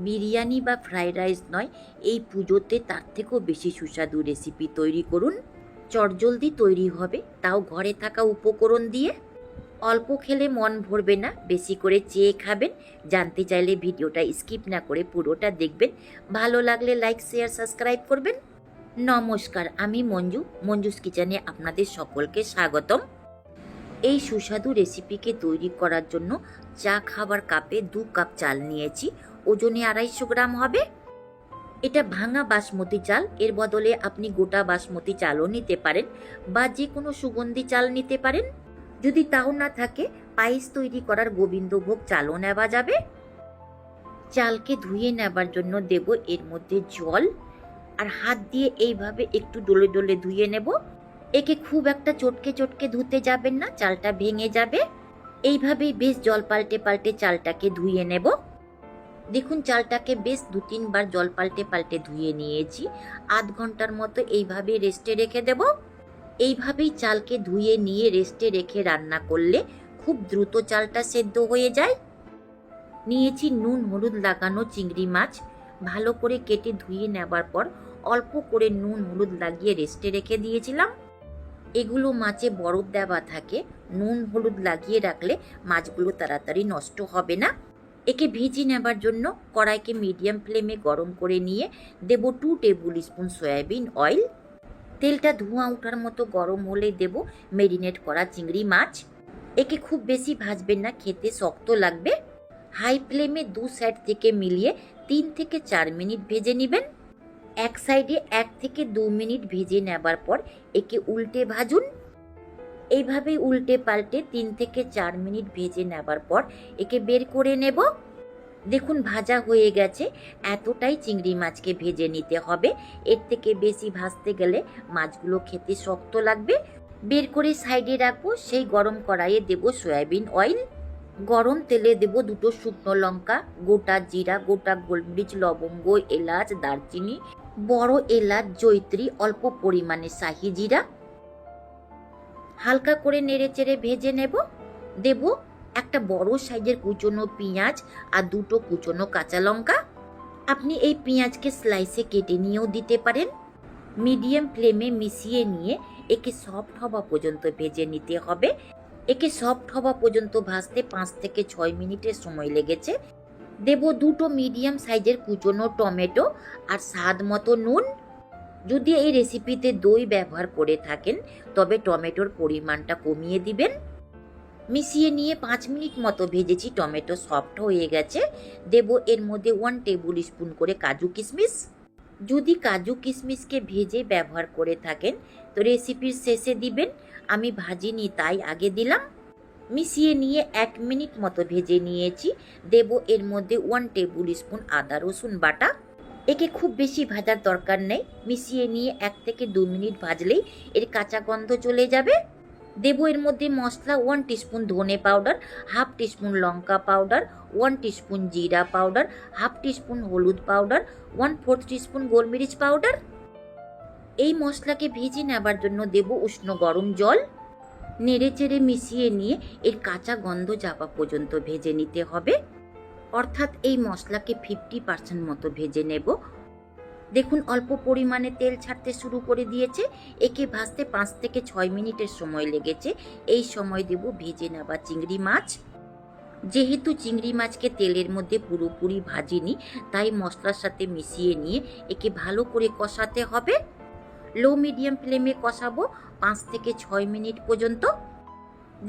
বিরিয়ানি বা fried rice নয়, এই পুজোতে তার থেকেও বেশি সুস্বাদু রেসিপি তৈরি করুন। চটজলদি তৈরি হবে, তাও ঘরে থাকা উপকরণ দিয়ে। অল্প খেলে মন ভরবে না, বেশি করে চেয়ে খাবেন। জানতে চাইলে ভিডিওটা স্কিপ না করে পুরোটা দেখবেন। ভালো লাগলে লাইক, শেয়ার, সাবস্ক্রাইব করবেন। নমস্কার, আমি মঞ্জুস কিচেনে আপনাদের সকলকে স্বাগতম। এই সুস্বাদু রেসিপিকে তৈরি করার জন্য চা খাবার কাপে 2 কাপ চাল নিয়েছি, ওজনে 250 গ্রাম হবে। এটা ভাঙা বাসমতি চাল, এর বদলে আপনি গোটা বাসমতি চালও নিতে পারেন বা যে কোনো সুগন্ধি চাল নিতে পারেন। যদি তাও না থাকে, পায়েস তৈরি করার গোবিন্দভোগ চালও নেওয়া যাবে। চালকে ধুয়ে নেবার জন্য দেব এর মধ্যে জল, আর হাত দিয়ে এইভাবে একটু ডলে ডলে ধুয়ে নেব। একে খুব একটা চটকে চটকে ধুতে যাবেন না, চালটা ভেঙে যাবে। এইভাবেই বেশ জল পাল্টে পাল্টে চালটাকে ধুয়ে নেব। দেখুন, চালটাকে বেশ 2-3 বার জল পাল্টে পাল্টে ধুয়ে নিয়েছি। আধ ঘন্টার মতো এইভাবে রেস্টে রেখে দেব। এইভাবেই চালকে ধুয়ে নিয়ে রেস্টে রেখে রান্না করলে খুব দ্রুত চালটা সেদ্ধ হয়ে যায়। নিয়েছি নুন হলুদ লাগানো চিংড়ি মাছ, ভালো করে কেটে ধুয়ে নেবার পর অল্প করে নুন হলুদ লাগিয়ে রেস্টে রেখে দিয়েছিলাম। এগুলো মাছে বরফ দেওয়া থাকে, নুন হলুদ লাগিয়ে রাখলে মাছগুলো তাড়াতাড়ি নষ্ট হবে না। একে ভেজে নেবার জন্য কড়াইকে মিডিয়াম ফ্লেমে গরম করে নিয়ে দেব 2 টেবিল স্পুন সয়াবিন অয়েল। তেলটা ধোঁয়া ওঠার মতো গরম হলে দেব মেরিনেট করা চিংড়ি মাছ। একে খুব বেশি ভাজবেন না, খেতে শক্ত লাগবে। হাই ফ্লেমে 2 সাইড থেকে মিলিয়ে 3 থেকে 4 মিনিট ভেজে নেবেন। এক সাইডে 1 থেকে 2 মিনিট ভেজে নেবার পর একে উল্টে ভাজুন। এইভাবেই উল্টে পাল্টে 3 থেকে 4 মিনিট ভেজে নেবার পর একে বের করে নেব। দেখুন, ভাজা হয়ে গেছে। এতটাই চিংড়ি মাছকে ভেজে নিতে হবে, এর থেকে বেশি ভাজতে গেলে মাছগুলো খেতে শক্ত লাগবে। বের করে সাইডে রাখবো। সেই গরম কড়াইয়ে দেব সয়াবিন অয়েল। গরম তেলে দেব 2 শুকনো লঙ্কা, গোটা জিরা, গোটা গোলমরিচ, লবঙ্গ, এলাচ, দারচিনি, বড় এলাচ, জয়িত্রী, অল্প পরিমাণে শাহি জিরা। হালকা করে নেড়ে চেড়ে ভেজে নেব। দেব একটা বড় সাইজের কুচনো পেঁয়াজ আর 2 কুচনো কাঁচা লঙ্কা। আপনি এই পেঁয়াজকে স্লাইসে কেটে নিয়েও দিতে পারেন। মিডিয়াম ফ্লেমে মিশিয়ে নিয়ে একে সফট হওয়া পর্যন্ত ভেজে নিতে হবে। একে সফট হওয়া পর্যন্ত ভাজতে 5 থেকে 6 মিনিটের সময় লেগেছে। দেব 2 মিডিয়াম সাইজের কুচনো টমেটো আর স্বাদ মতো নুন। যদি এই রেসিপিতে দই ব্যবহার করে থাকেন তবে টমেটোর পরিমাণটা কমিয়ে দিবেন। মিশিয়ে নিয়ে 5 মিনিট মতো ভেজেছি, টমেটো সফট হয়ে গেছে। দেব এর মধ্যে 1 টেবিল স্পুন করে কাজু কিশমিশ। যদি কাজু কিশমিশকে ভেজে ব্যবহার করে থাকেন তো রেসিপির শেষে দিবেন, আমি ভাজিনি তাই আগে দিলাম। মিশিয়ে নিয়ে 1 মিনিট মতো ভেজে নিয়েছি। দেব এর মধ্যে 1 টেবিল স্পুন আদা রসুন বাটা। একে খুব বেশি ভাজার দরকার নেই, মিশিয়ে নিয়ে 1 থেকে 2 মিনিট ভাজলেই এর কাঁচা গন্ধ চলে যাবে। দেব এর মধ্যে মশলা 1 টিস্পুন ধনে পাউডার, হাফ টিস্পুন লঙ্কা পাউডার, 1 টিস্পুন জিরা পাউডার, হাফ টিস্পুন হলুদ পাউডার, 1/4 টিস্পুন গোলমরিচ পাউডার। এই মশলাকে ভেজে নেবার জন্য দেব উষ্ণ গরম জল। নেড়ে চেড়ে মিশিয়ে নিয়ে এর কাঁচা গন্ধ যাওয়া পর্যন্ত ভেজে নিতে হবে, অর্থাৎ এই মশলাকে 50% মতো ভেজে নেব। দেখুন, অল্প পরিমাণে তেল ছাড়তে শুরু করে দিয়েছে। একে ভাজতে 5 থেকে 6 মিনিটের সময় লেগেছে। এই সময় দেব ভেজে নেওয়া চিংড়ি মাছ। যেহেতু চিংড়ি মাছকে তেলের মধ্যে পুরোপুরি ভাজিনি, তাই মশলার সাথে মিশিয়ে নিয়ে একে ভালো করে কষাতে হবে। লো মিডিয়াম ফ্লেমে কষাবো 5 থেকে 6 মিনিট পর্যন্ত।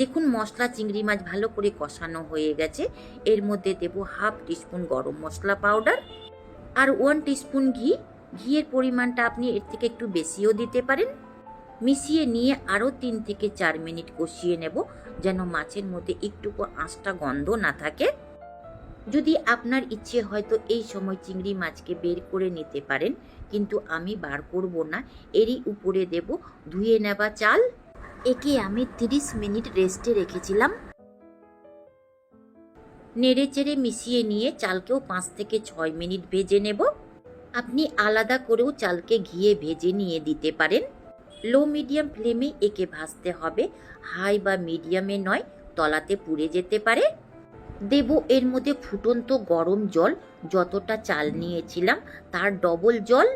দেখুন, মশলা চিংড়ি মাছ ভালো করে কষানো হয়ে গেছে। এর মধ্যে দেব হাফ টিস্পুন গরম মশলা পাউডার আর 1 টিস্পুন ঘি। ঘিয়ের পরিমাণটা আপনি এর থেকে একটু বেশিও দিতে পারেন। মিশিয়ে নিয়ে আরও 3 থেকে 4 মিনিট কষিয়ে নেব, যেন মাছের মধ্যে একটুকু আঁশটা গন্ধ না থাকে। যদি আপনার ইচ্ছে হয় তো এই সময় চিংড়ি মাছকে বের করে নিতে পারেন, কিন্তু আমি বার করব না। এরই উপরে দেব ধুয়ে নেওয়া চাল। একে আমি 30 মিনিট রেস্টে রেখেছিলাম। নেড়ে চেড়ে মিশিয়ে নিয়ে চালকেও 5 থেকে 6 মিনিট ভেজে নেব। আপনি আলাদা করেও চালকে ঘিয়ে ভেজে নিয়ে দিতে পারেন। লো মিডিয়াম ফ্লেমে একে ভাজতে হবে, হাই বা মিডিয়ামে নয়, তলাতে পুড়ে যেতে পারে। দেব এর মধ্যে ফুটন্ত গরম জল, যতটা চাল নিয়েছিলাম তার ডবল জল।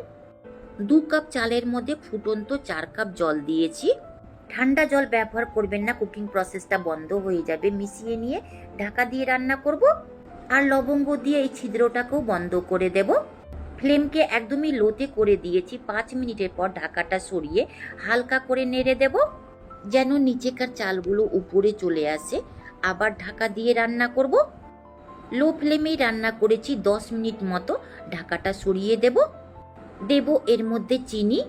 2 কাপ চালের মধ্যে ফুটন্ত 4 কাপ জল দিয়েছি। ঠান্ডা জল ব্যবহার করবেন না, কুকিং প্রসেসটা বন্ধ হয়ে যাবে। মিশিয়ে নিয়ে ঢাকা দিয়ে রান্না করব। আর লবঙ্গ দিয়ে এই ছিদ্রটাকেও বন্ধ করে দেব। ফ্লেমকে একদমই লোতে করে দিয়েছি। 5 মিনিটের পর ঢাকাটা সরিয়ে হালকা করে নেড়ে দেব, যেন নিচেকার চালগুলো উপরে চলে আসে। আবার ঢাকা দিয়ে রান্না করব। লো ফ্লেমেই রান্না করেছি 10 মিনিট মতো। ঢাকাটা সরিয়ে দেব। দেব এর মধ্যে চিনি।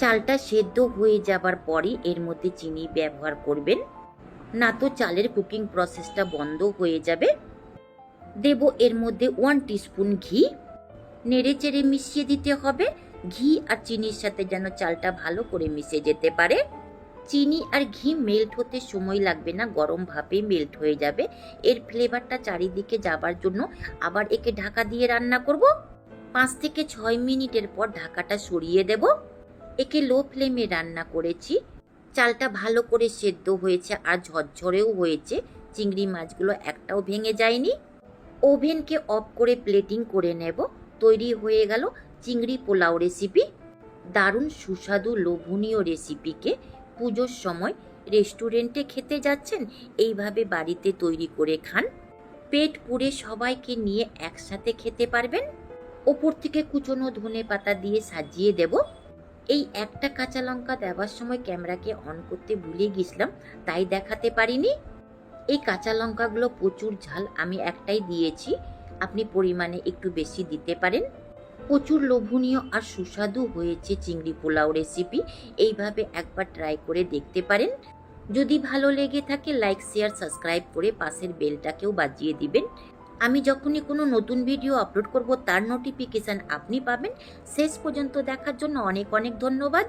চালটা সেদ্ধ হয়ে যাবার পরই এর মধ্যে চিনি ব্যবহার করবেন, না তো চালের কুকিং প্রসেসটা বন্ধ হয়ে যাবে। দেব এর মধ্যে 1 টিস্পুন ঘি। নেড়ে চেড়ে মিশিয়ে দিতে হবে। ঘি আর চিনির সাথে যেন চালটা ভালো করে মিশে যেতে পারে। চিনি আর ঘি মেল্ট হতে সময় লাগবে না, গরম ভাপে মেল্ট হয়ে যাবে। এর ফ্লেভারটা চারিদিকে যাবার জন্য আবার একে ঢাকা দিয়ে রান্না করব। 5 থেকে 6 মিনিটের পর ঢাকাটা সরিয়ে দেব। একে লো ফ্লেমে রান্না করেছি। চালটা ভালো করে সেদ্ধ হয়েছে আর ঝরঝরেও হয়েছে। চিংড়ি মাছগুলো একটাও ভেঙে যায়নি। ওভেনকে অফ করে প্লেটিং করে নেব। তৈরি হয়ে গেল চিংড়ি পোলাও রেসিপি। দারুণ সুস্বাদু লোভনীয় রেসিপিকে পুজোর সময় রেস্টুরেন্টে খেতে যাচ্ছেন, এইভাবে বাড়িতে তৈরি করে খান। পেট পুড়ে সবাইকে নিয়ে একসাথে খেতে পারবেন। ওপর থেকে কুচনো ধনেপাতা দিয়ে সাজিয়ে দেব। এই একটা কাঁচা লঙ্কা দেওয়ার সময় ক্যামেরাকে অন করতে ভুলে গেছিলাম, তাই দেখাতে পারিনি। এই কাঁচা লঙ্কাগুলো প্রচুর ঝাল, আমি একটাই দিয়েছি। আপনি পরিমাণে একটু বেশি দিতে পারেন। প্রচুর লোভনীয় আর সুস্বাদু হয়েছে চিংড়ি পোলাও রেসিপি। এইভাবে একবার ট্রাই করে দেখতে পারেন। যদি ভালো লেগে থাকে লাইক, শেয়ার, সাবস্ক্রাইব করে পাশের বেলটাকেও বাজিয়ে দিবেন। আমি যখনই কোনো নতুন ভিডিও আপলোড করব তার নোটিফিকেশান আপনি পাবেন। শেষ পর্যন্ত দেখার জন্য অনেক অনেক ধন্যবাদ।